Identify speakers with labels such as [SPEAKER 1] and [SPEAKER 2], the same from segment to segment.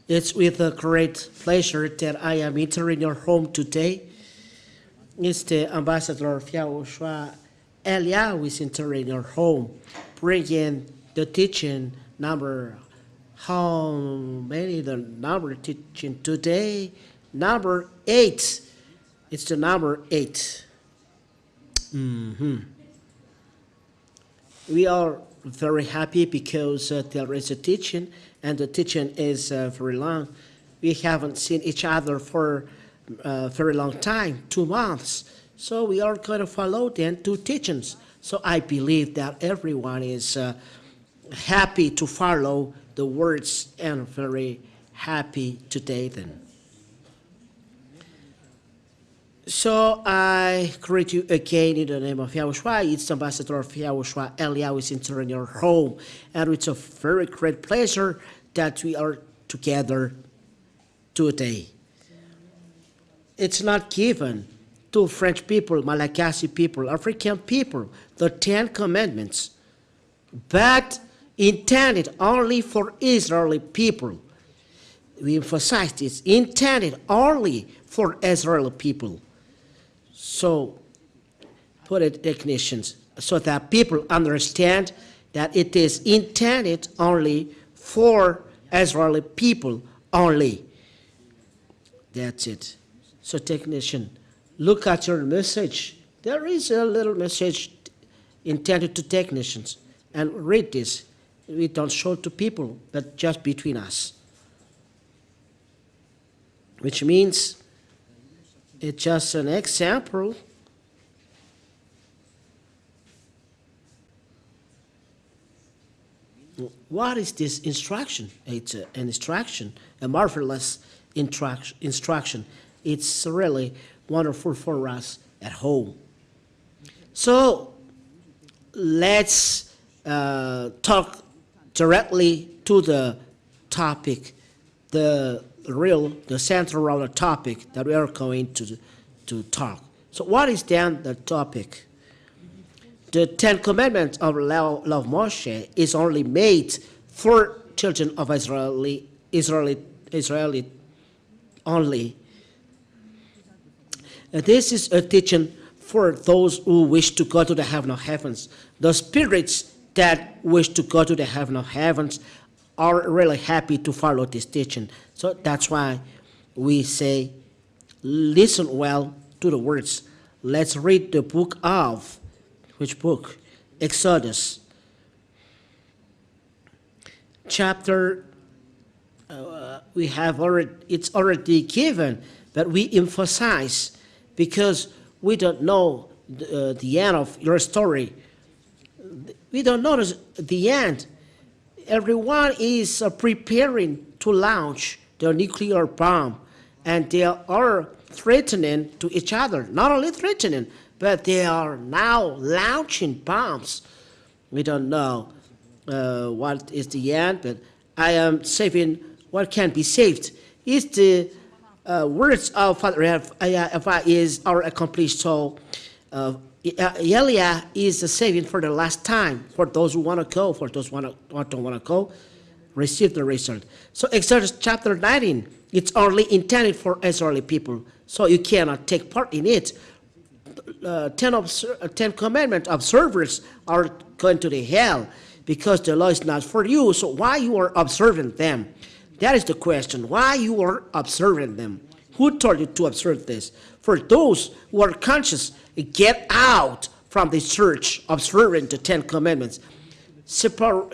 [SPEAKER 1] It's with a great pleasure that I am entering your home today. It's the Ambassador of YAHOSHUAH Elia who is entering your home, bringing the teaching number. How many the number teaching today? Number 8. It's the number 8. We are very happy because there is a teaching, and the teaching is very long. We haven't seen each other for a very long time, 2 months. So we are going to follow then 2 teachings. So I believe that everyone is happy to follow the words and very happy today then. So I greet you again in the name of YAHOSHUAH. It's the Ambassador of YAHOSHUAH Elia who is entering your home. And it's a very great pleasure that we are together today. It's not given to French people, Malagasy people, African people, the 10 Commandments, but intended only for Israeli people. We emphasize this, intended only for Israeli people. So, put it definitions so that people understand that it is intended only for Israeli people only. That's it. So, technician, look at your message. There is a little message intended to technicians. And read this. We don't show it to people, but just between us. Which means it's just an example. What is this instruction? It's an instruction, a marvelous instruction. It's really wonderful for us at home. So let's talk directly to the topic, the central topic that we are going to talk. So what is then the topic? The 10 Commandments of law of Moshe is only made for children of Israeli only. This is a teaching for those who wish to go to the heaven of heavens. The spirits that wish to go to the heaven of heavens are really happy to follow this teaching. So that's why we say, listen well to the words. Let's read the book of, which book? Exodus. Chapter, it's already given, but we emphasize because we don't know the end of your story. We don't know the end. Everyone is preparing to launch their nuclear bomb, and they are threatening to each other. Not only threatening, but they are now launching bombs. We don't know what is the end, but I am saving what can be saved. It's the words of Father YAHVAH are accomplished. So Elia is the saving for the last time. For those who want to go, for those who don't want to go, receive the result. So Exodus chapter 19, it's only intended for Israeli people. So you cannot take part in it. 10 commandment observers are going to the hell because the law is not for you. So why you are observing them? That is the question. Why you are observing them? Who told you to observe this? For those who are conscious, get out from the church observing the 10 commandments. Separate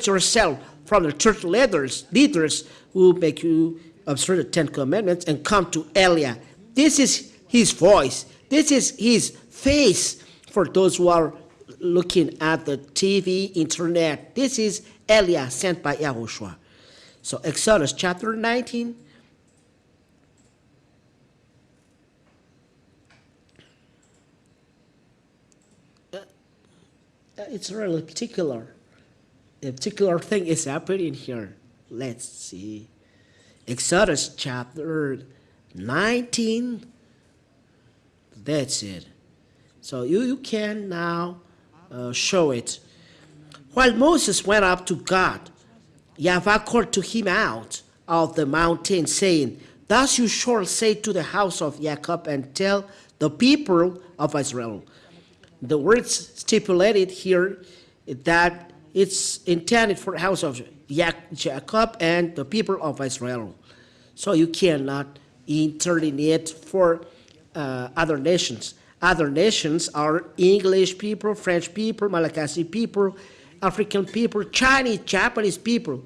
[SPEAKER 1] yourself from the church leaders who make you observe the 10 commandments and come to Elia. This is his voice. This is his face for those who are looking at the TV, internet. This is Elia sent by YAHOSHUAH. So Exodus chapter 19. It's really particular. A particular thing is happening here. Let's see. Exodus chapter 19. That's it. So you can now show it. While Moses went up to God, YAHVAH called to him out of the mountain, saying, Thus you shall say to the house of Jacob and tell the people of Israel. The words stipulated here that it's intended for the house of Jacob and the people of Israel. So you cannot interlineate for other nations. Other nations are English people, French people, Malagasy people, African people, Chinese, Japanese people.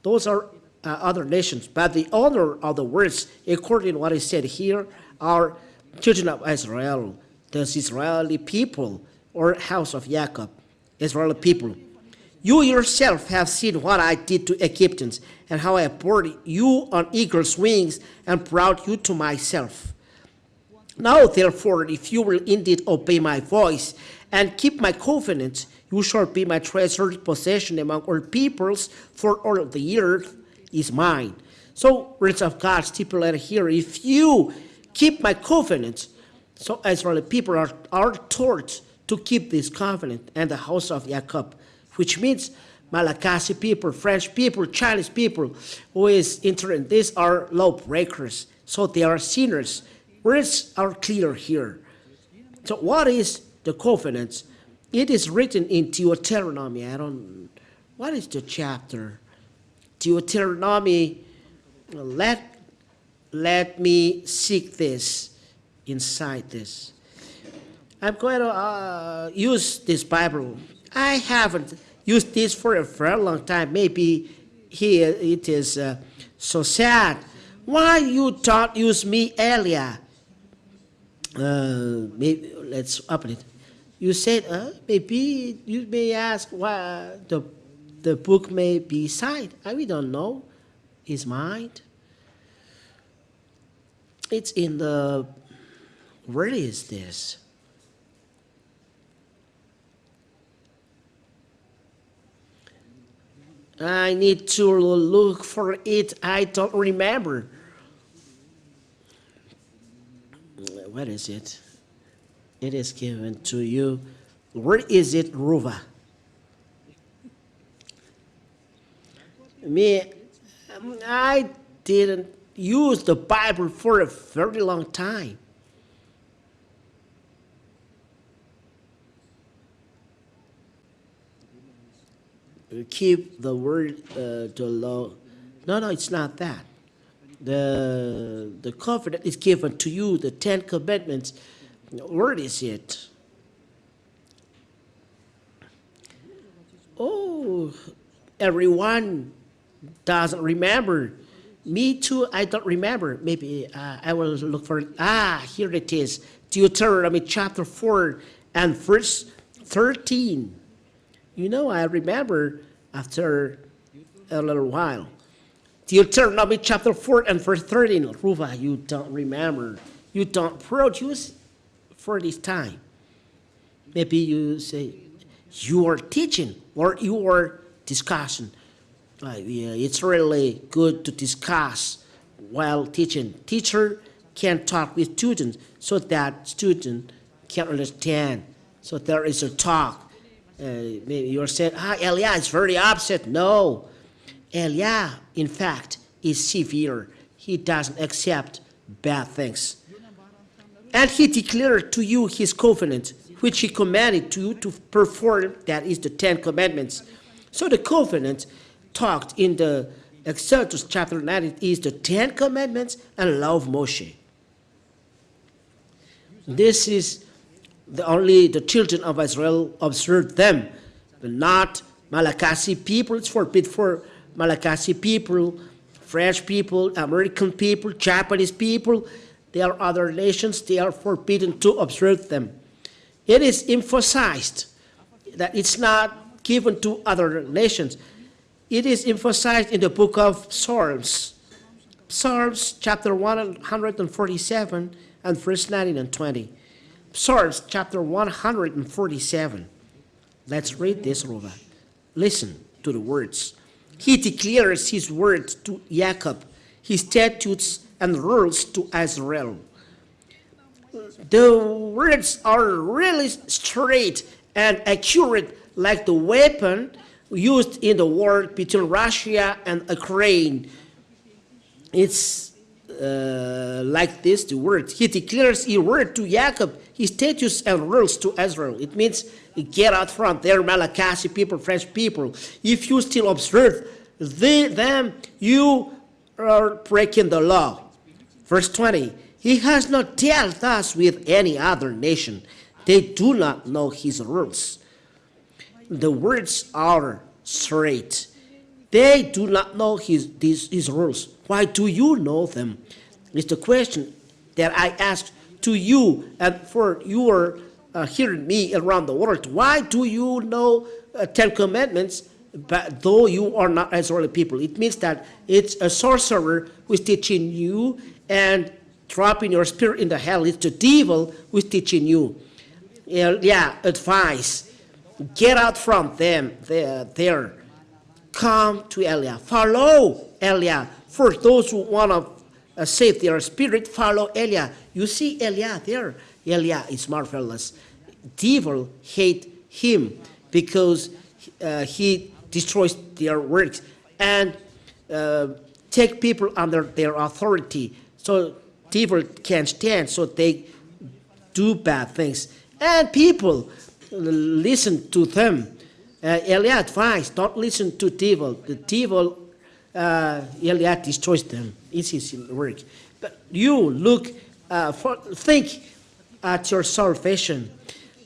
[SPEAKER 1] Those are other nations. But the owner of the words, according to what is said here, are children of Israel, the Israeli people, or house of Jacob, Israeli people. You yourself have seen what I did to Egyptians, and how I brought you on eagle's wings and brought you to myself. Now, therefore, if you will indeed obey my voice and keep my covenant, you shall be my treasured possession among all peoples, for all of the earth is mine. So, words of God stipulated here, if you keep my covenant, so Israeli people are taught to keep this covenant and the house of Jacob, which means Malagasy people, French people, Chinese people who is entering this are lawbreakers. So they are sinners. Words are clear here. So what is the covenant? It is written in Deuteronomy. What is the chapter? Deuteronomy. Let me seek this inside this. I'm going to use this Bible. I haven't used this for a very long time. Maybe here it is so sad. Why you don't use me earlier? Maybe let's open it. You said maybe you may ask why the book may be signed. We don't know. His mind. It's in the. Where is this? I need to look for it. I don't remember. Where is it? It is given to you. Where is it, Ruva? I didn't use the Bible for a very long time. Keep the word, the law. No, it's not that. The covenant is given to you, the 10 commandments. Where is it? Oh, everyone doesn't remember. Me too, I don't remember. Maybe I will look for it. Here it is. Deuteronomy chapter 4 and verse 13. You know, I remember after a little while. Deuteronomy chapter 4 and verse 13. Ruva, you don't remember. You don't produce for this time. Maybe you say, you are teaching or you are discussing. Yeah, it's really good to discuss while teaching. Teacher can talk with students so that student can understand. So there is a talk. Maybe you're saying, Elia is very upset. No, Elia, in fact, is severe. He doesn't accept bad things. And he declared to you his covenant, which he commanded to you to perform, that is the 10 commandments. So the covenant talked in the Exodus chapter 9 is the 10 commandments and law of Moshe. This is only the children of Israel observed them, but not Malagasy people. It's forbidden for Malagasy people, French people, American people, Japanese people. There are other nations, they are forbidden to observe them. It is emphasized that it's not given to other nations. It is emphasized in the book of Psalms. Psalms chapter 147 and verse 19 and 20. Psalms chapter 147. Let's read this, Rova. Listen to the words. He declares his words to Jacob, his statutes and rules to Israel. The words are really straight and accurate, like the weapon used in the war between Russia and Ukraine. It's like this, the word. He declares a word to Jacob, his statutes and rules to Israel. It means get out from there, Malachi people, French people. If you still observe them, you are breaking the law. Verse 20, he has not dealt thus with any other nation. They do not know his rules. The words are straight. They do not know his rules. Why do you know them? It's the question that I ask to you and for you are hearing me around the world. Why do you know 10 commandments, but though you are not Israeli people? It means that it's a sorcerer who is teaching you and dropping your spirit in the hell. It's the devil who is teaching you. Advice. Get out from them there. Come to Eliah. Follow Eliah. For those who want to save their spirit, follow Eliah. You see Eliah there. Eliah is marvelous. Devil hate him because he destroys their works and take people under their authority. So devil can't stand, so they do bad things. And people listen to them. Eliah advised, don't listen to devil. The devil, Eliah destroys them. It's his work. But you look, think at your salvation.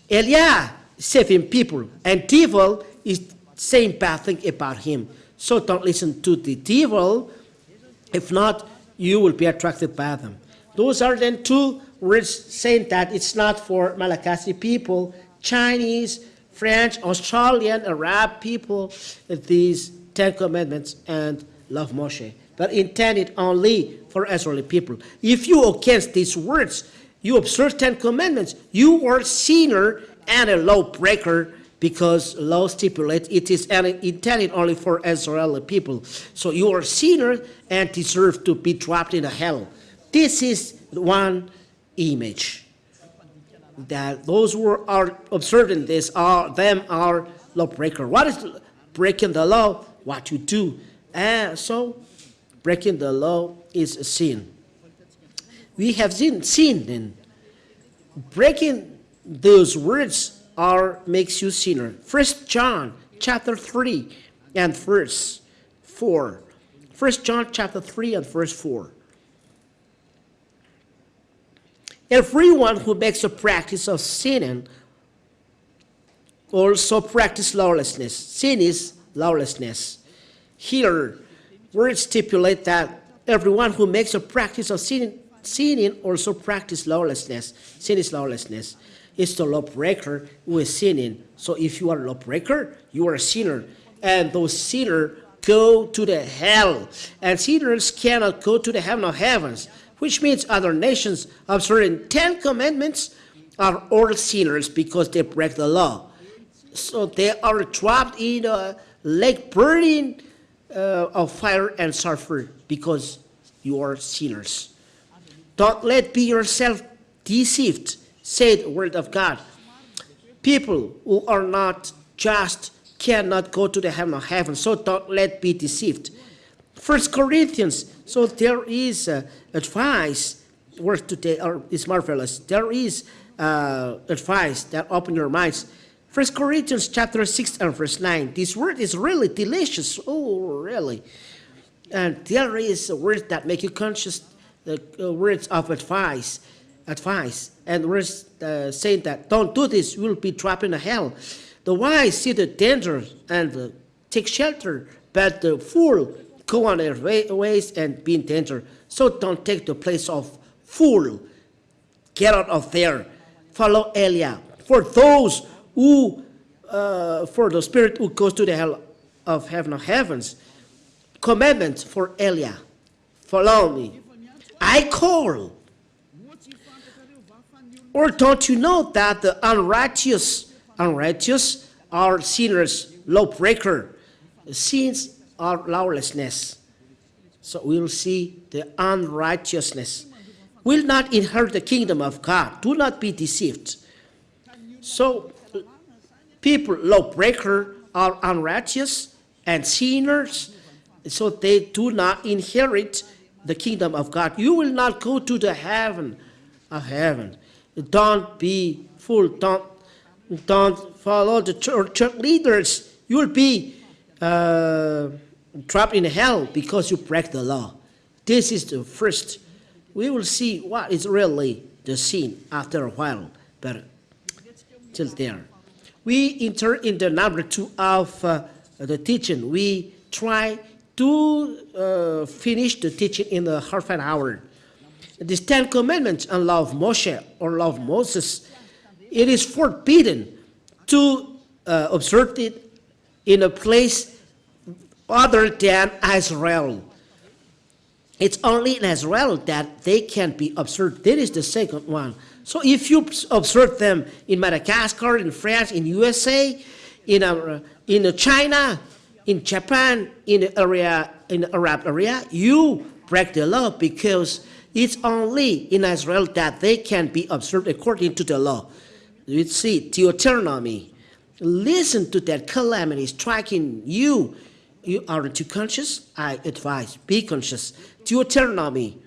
[SPEAKER 1] Eliah saving people, and devil is saying bad thing about him. So don't listen to the devil. If not, you will be attracted by them. Those are then two words saying that it's not for Malagasy people, Chinese, French, Australian, Arab people, these 10 commandments and love Moshe, but intended only for Israeli people. If you against these words, you observe 10 commandments, you are sinner and a law breaker, because law stipulates it is intended only for Israeli people. So you are sinner and deserve to be dropped in the hell. This is one image. That those who are observing this are lawbreaker. What is breaking the law? What you do. So breaking the law is a sin. We have sin then. Breaking those words makes you sinner. 1 John chapter 3 and verse 4. 1 John chapter 3 and verse 4. Everyone who makes a practice of sinning also practice lawlessness. Sin is lawlessness. Here, words stipulate that everyone who makes a practice of sinning also practice lawlessness. Sin is lawlessness. It's the lawbreaker who is sinning. So if you are a lawbreaker, you are a sinner. And those sinners go to the hell. And sinners cannot go to the heaven of heavens, which means other nations observing 10 commandments are all sinners because they break the law. So they are trapped in a lake burning of fire and sulfur because you are sinners. Don't let be yourself deceived, said the word of God. People who are not just cannot go to the heaven of heaven, so don't let be deceived. 1 Corinthians, so there is advice, worth today is marvelous. There is advice that open your minds. 1 Corinthians chapter 6 and verse 9. This word is really delicious. Oh, really. And there is a word that make you conscious, words of advice. And words saying that don't do this, you will be trapped in hell. The wise see the danger and take shelter, but the fool go on their ways and be in danger. So don't take the place of fool. Get out of there. Follow Eliah. For those who, for the spirit who goes to the hell of heaven of heavens, commandments for Eliah. Follow me. I call. Or don't you know that the unrighteous are sinners, lawbreaker? Sins are lawlessness. So we will see the unrighteousness will not inherit the kingdom of God. Do not be deceived. So people, lawbreaker, are unrighteous and sinners, so they do not inherit the kingdom of God. You will not go to the heaven of heaven. Don't be fooled. Don't follow the church leaders. You will be trapped in hell because you break the law. This is the first. We will see what is really the sin after a while, but till there. We enter in the number 2 of the teaching. We try to finish the teaching in a half an hour. These 10 commandments and law of Moshe or law of Moses, it is forbidden to observe it in a place other than Israel. It's only in Israel that they can be observed. That is the second one. So if you observe them in Madagascar, in France, in USA, in China, in Japan, in the Arab area, you break the law because it's only in Israel that they can be observed according to the law. You see, Deuteronomy. Listen to that calamity striking you. You aren't too conscious? I advise, be conscious. Deuteronomy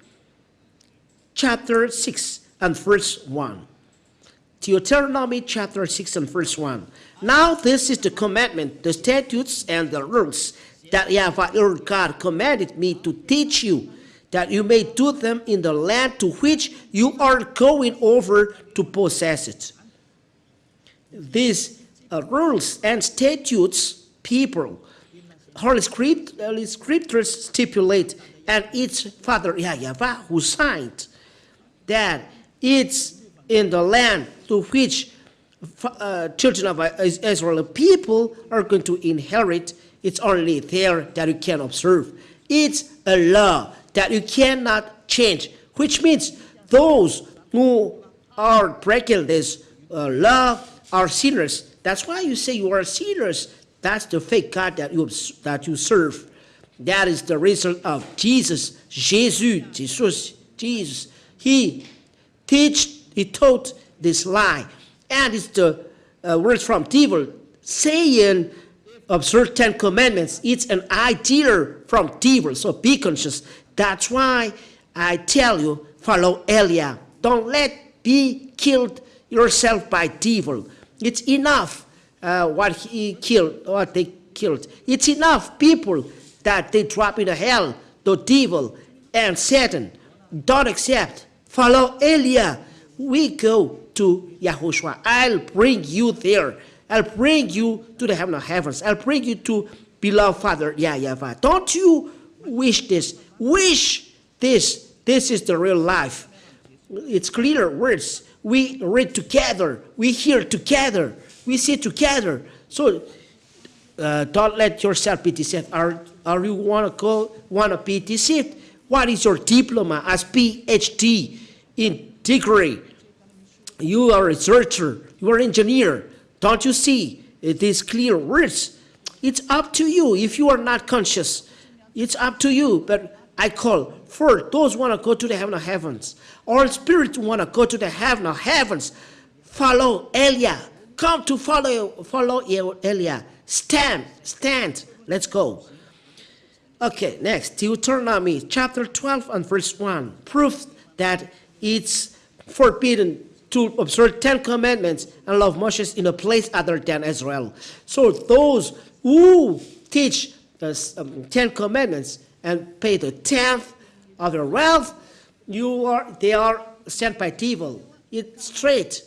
[SPEAKER 1] chapter 6 and verse 1. Deuteronomy chapter 6 and verse 1. Now this is the commandment, the statutes and the rules that YAHVAH your God commanded me to teach you, that you may do them in the land to which you are going over to possess it. These rules and statutes, people, Holy Scriptures stipulate, and it's Father YAHVAH who signed that it's in the land to which children of Israel people are going to inherit. It's only there that you can observe. It's a law that you cannot change, which means those who are breaking this law are sinners. That's why you say you are sinners. That's the fake God that you serve. That is the result of Jesus. Jesus. He taught this lie. And it's the words from devil saying, observe 10 commandments. It's an idea from devil. So be conscious. That's why I tell you, follow Eliah. Don't be killed yourself by devil. It's enough what they killed. It's enough people that they drop in the hell, the devil and Satan. Don't accept. Follow Eliah. We go to YAHOSHUAH. I'll bring you there. I'll bring you to the heaven of heavens. I'll bring you to beloved Father YAHVAH. Don't you wish this? Wish this. This is the real life. It's clear words. We read together. We hear together. We see together. So don't let yourself be deceived. Are you want to be deceived? What is your diploma as PhD in degree? You are a researcher. You are an engineer. Don't you see these clear words? It's up to you. If you are not conscious, it's up to you. But I call for those who want to go to the heaven of heavens, or spirits who want to go to the heaven of heavens. Follow Eliah. Come to follow Eliah. Stand. Let's go. Okay, next, Deuteronomy chapter 12 and verse 1. Proves that it's forbidden to observe 10 commandments and love Moses in a place other than Israel. So those who teach the 10 commandments and pay the 10th of their wealth, they are sent by devil. It's straight.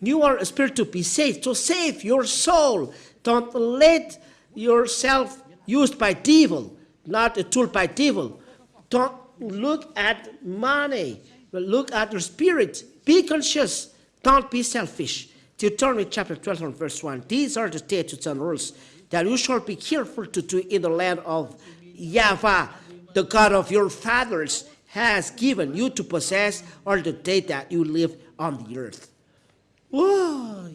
[SPEAKER 1] You are a spirit to be saved. So save your soul. Don't let yourself used by devil, not a tool by devil. Don't look at money, but look at your spirit. Be conscious. Don't be selfish. Deuteronomy chapter 12 and verse 1. These are the statutes and rules that you shall be careful to do in the land of YAHVAH, the God of your fathers, has given you to possess all the day that you live on the earth. Whoa.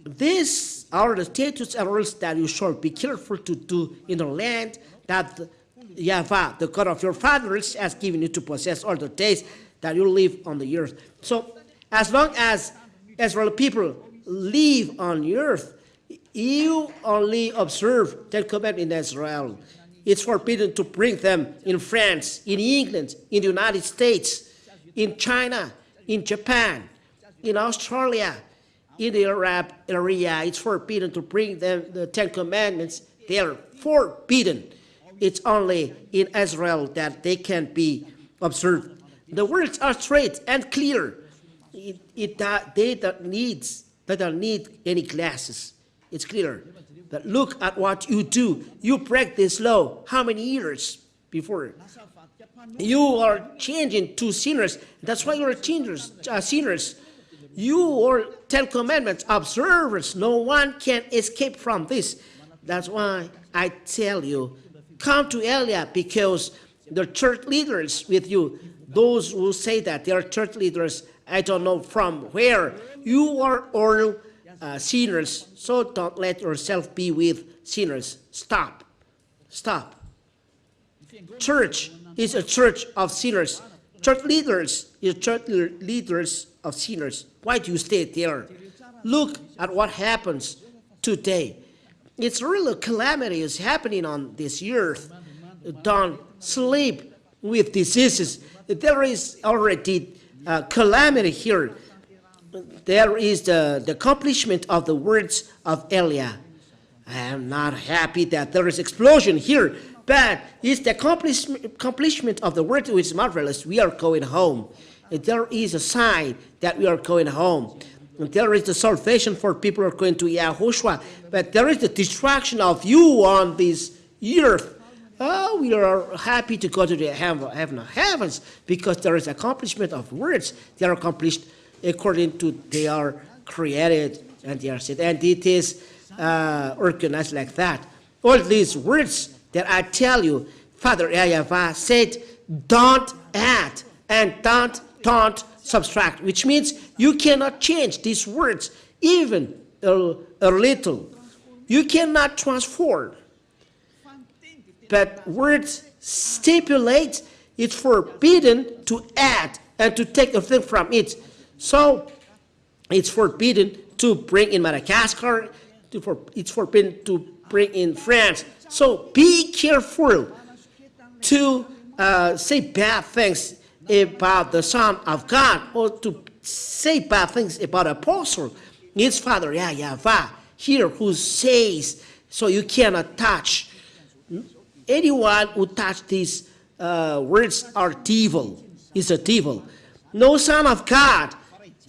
[SPEAKER 1] These are the statutes and rules that you shall be careful to do in the land that YAHVAH, the God of your fathers, has given you to possess all the days that you live on the earth. So as long as Israel people live on the earth, You only observe Ten Commandments in Israel. It's forbidden to bring them in France, in England, in the United States, in China, in Japan, in Australia, in the Arab area. It's forbidden to bring them the Ten Commandments. They are forbidden. It's only in Israel that they can be observed. The words are straight and clear. They don't need any glasses. It's clear. But look at what you do. You break this law. How many years before? You are changing to sinners. That's why you are sinners. You are Ten Commandments observers. No one can escape from this. That's why I tell you, come to Elia, because the church leaders with you, those who say that they are church leaders, I don't know from where. You are all sinners, so don't let yourself be with sinners. Stop. Stop. Church is a church of sinners. Church leaders is church leaders of sinners. Why do you stay there? Look at what happens today. It's really a calamity is happening on this earth. Don't sleep with diseases. There is already calamity here. There is the accomplishment of the words of Elia. I am not happy that there is explosion here, but it's the accomplishment of the word which is marvelous. We are going home. And there is a sign that we are going home. And there is the salvation for people who are going to YAHOSHUAH, but there is the destruction of you on this earth. Oh, we are happy to go to the heaven of heavens because there is accomplishment of words. They are accomplished according to they are created and they are said. And it is organized like that. All these words that I tell you, Father YAHVAH said, don't add and don't subtract, which means you cannot change these words even a little. You cannot transform. But words stipulate it's forbidden to add and to take a thing from it. So it's forbidden to bring in Madagascar. It's forbidden to bring in France. So be careful to say bad things about the Son of God or to say bad things about Apostle. It's Father YAHVAH here who says, so you cannot touch. Anyone who touch these words are devil, is a devil. No Son of God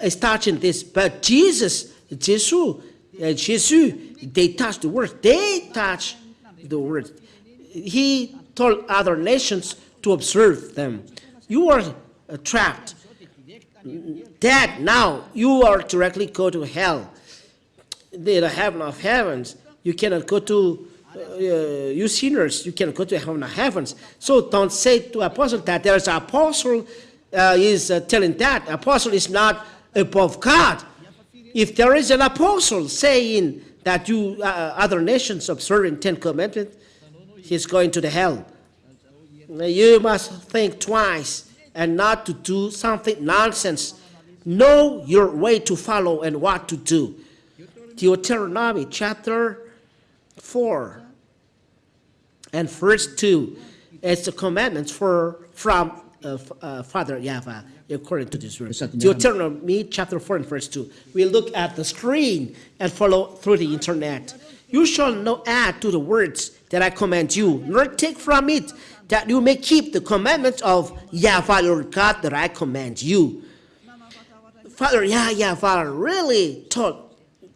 [SPEAKER 1] is touching this, but Jesus, they touch the word. They touch the word. He told other nations to observe them. You are trapped. Dead now. You are directly go to hell. The heaven of heavens. You cannot go to, you sinners, you cannot go to heaven of heavens. So don't say to apostle that there's an apostle is telling that. Apostle is not above God. If there is an apostle saying that you other nations observing 10 commandments, he's going to the hell. You must think twice and not to do something nonsense. Know your way to follow and what to do. Deuteronomy chapter 4 and verse 2 is the commandments from Father YAHVAH according to this verse. Deuteronomy chapter 4 and verse 2. We look at the screen and follow through the internet. You shall not add to the words that I command you, nor take from it, that you may keep the commandments of YAHVAH your God that I command you. Father YAHVAH really told,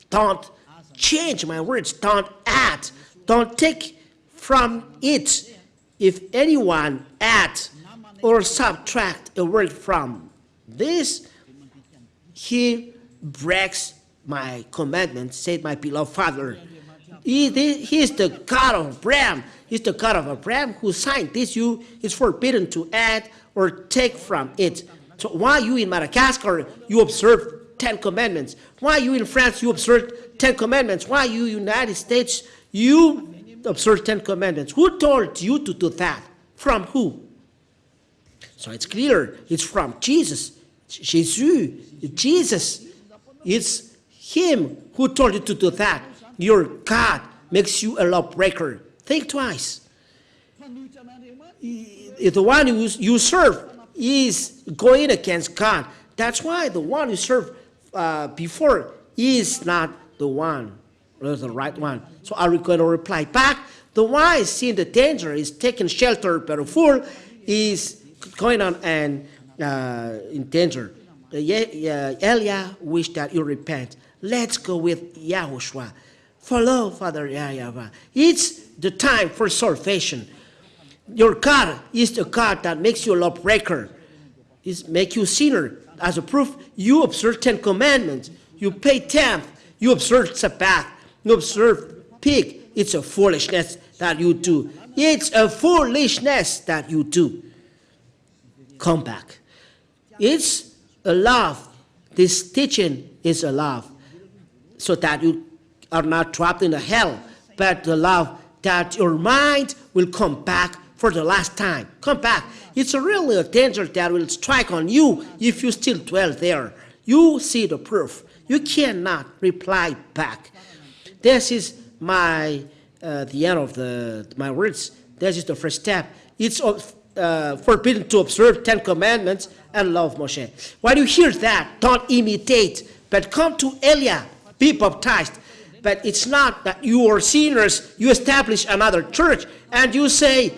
[SPEAKER 1] don't change my words, don't add, don't take from it. If anyone add or subtract a word from this, he breaks my commandment, said my beloved Father. He is the God of Abraham. He's the God of Abraham who signed this. You is forbidden to add or take from it. So why you in Madagascar, you observe 10 commandments? Why you in France, you observe 10 commandments? Why you United States, you observe 10 commandments? Who told you to do that? From who? So it's clear. It's from Jesus. Jesus. It's him who told you to do that. your God makes you a lawbreaker, think twice. If the one you serve is going against God, that's why the one you serve before is not the one, or the right one. So are we going to reply back? The wise, seeing the danger, is taking shelter, but the fool is going on and in danger. Eliah wished that you repent. Let's go with YAHOSHUAH. Follow Father YAHVAH. It's the time for salvation. Your God is the God that makes you a lawbreaker. It makes you sinner. As a proof, you observe 10 commandments. You pay tenth. You observe Sabbath. You observe pig. It's a foolishness that you do. It's a foolishness that you do. Come back. It's a love. This teaching is a love. So that you are not trapped in the hell, but the love that your mind will come back for the last time. Come back. It's really a danger that will strike on you if you still dwell there. You see the proof. You cannot reply back. This is the end of my words. This is the first step. It's forbidden to observe 10 commandments and love Moshe. When you hear that, don't imitate, but come to Eliah, be baptized. But it's not that you are sinners, you establish another church, and you say,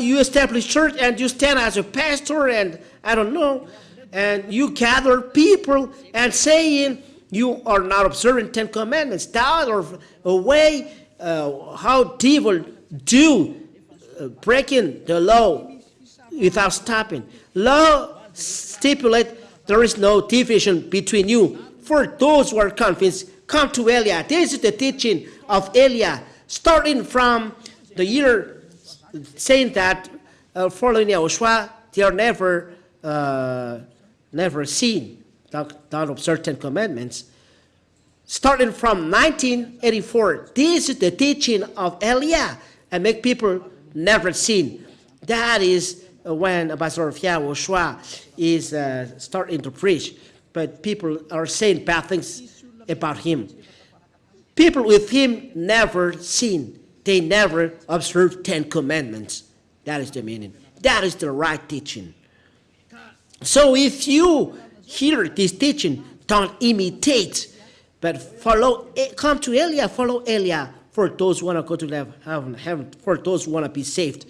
[SPEAKER 1] you establish church, and you stand as a pastor, and I don't know, and you gather people and saying you are not observing 10 commandments. That are a way how devil do breaking the law without stopping. Law stipulate there is no division between you. For those who are convinced, come to Eliah. This is the teaching of Eliah, starting from the year saying that following YAHOSHUAH, they are never seen, don't observe 10 commandments. Starting from 1984, this is the teaching of Eliah, and make people never seen. That is when Ambassador of YAHOSHUAH is starting to preach, but people are saying bad things about him. People with him never seen. They never observe 10 commandments. That is the meaning. That is the right teaching. So if you hear this teaching, don't imitate, but follow. Come to Eliah, follow Eliah for those who want to go to heaven, for those who want to be saved.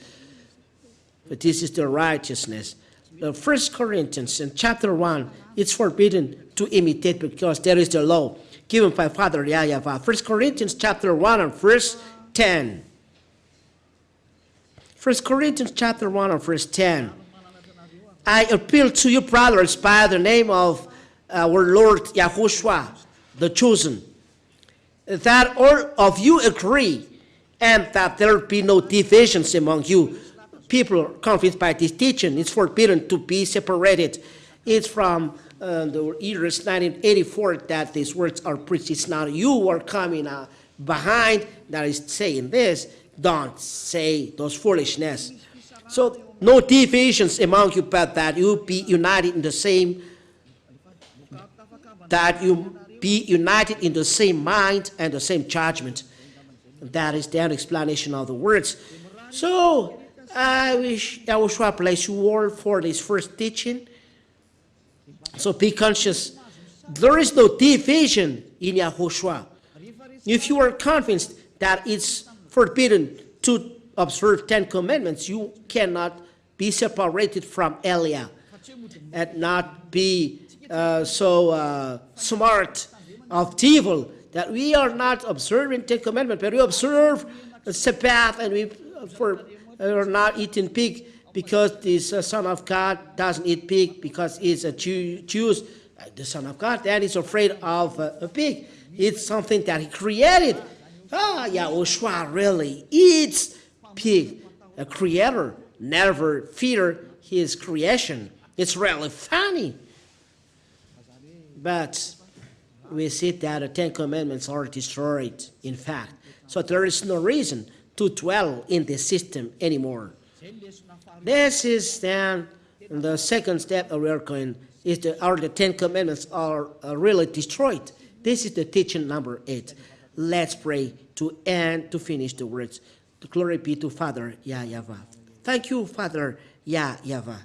[SPEAKER 1] But this is the righteousness. 1 Corinthians in chapter 1, it's forbidden to imitate because there is the law given by Father YAHVAH. 1 Corinthians chapter 1 and verse 10. 1 Corinthians chapter 1 and verse 10. I appeal to you, brothers, by the name of our Lord YAHOSHUAH, the chosen, that all of you agree and that there be no divisions among you. People are convinced by this teaching. It's forbidden to be separated. It's from the years 1984 that these words are preached. It's not you who are coming behind that is saying this. Don't say those foolishness. So no divisions among you, but that you be united in the same, mind and the same judgment. That is the explanation of the words. So I wish YAHOSHUAH bless you all for this first teaching. So be conscious. There is no division in YAHOSHUAH. If you are convinced that it's forbidden to observe 10 commandments, you cannot be separated from Eliah and not be so smart of evil that we are not observing 10 commandments, but we observe the Sabbath and we are not eating pig because this Son of God doesn't eat pig because he's a Jew, the Son of God, and he's afraid of a pig. It's something that he created. YAHOSHUAH really eats pig. A creator never fear his creation. It's really funny. But we see that the 10 commandments are destroyed, in fact. So there is no reason to dwell in this system anymore. This is then the second step that we are going, is the 10 commandments are really destroyed. This is the teaching number 8. Let's pray to end, to finish the words. Glory be to Father YAHVAH. Thank you, Father YAHVAH.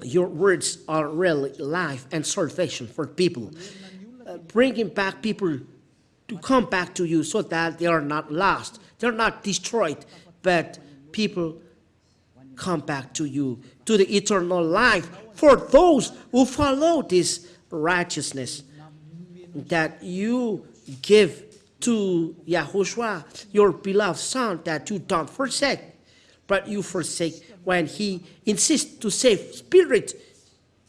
[SPEAKER 1] Your words are really life and salvation for people, bringing back people to come back to you so that they are not lost, they're not destroyed, but people come back to you, to the eternal life for those who follow this righteousness that you give to YAHOSHUAH, your beloved Son, that you don't forsake, but you forsake when he insists to save spirit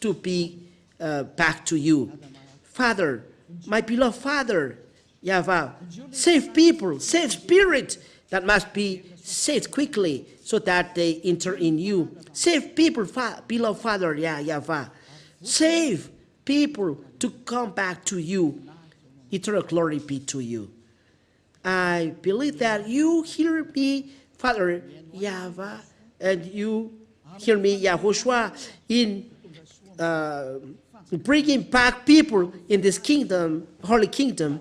[SPEAKER 1] to be back to you. Father, my beloved Father, YAHVAH, save people, save spirit that must be saved quickly so that they enter in you. Save people, beloved Father, YAHVAH. Save people to come back to you. Eternal glory be to you. I believe that you hear me, Father YAHVAH, and you hear me, YAHOSHUAH, in bringing back people in this kingdom, holy kingdom,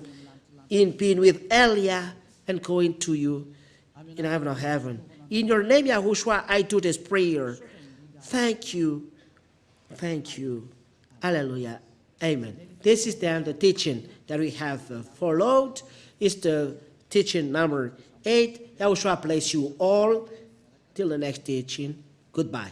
[SPEAKER 1] in being with Elia and going to you in heaven of heaven. In your name, YAHOSHUAH, I do this prayer. Thank you. Thank you. Hallelujah. Amen. This is then the teaching that we have followed. It's the teaching number 8. YAHOSHUAH bless you all. Till the next teaching. Goodbye.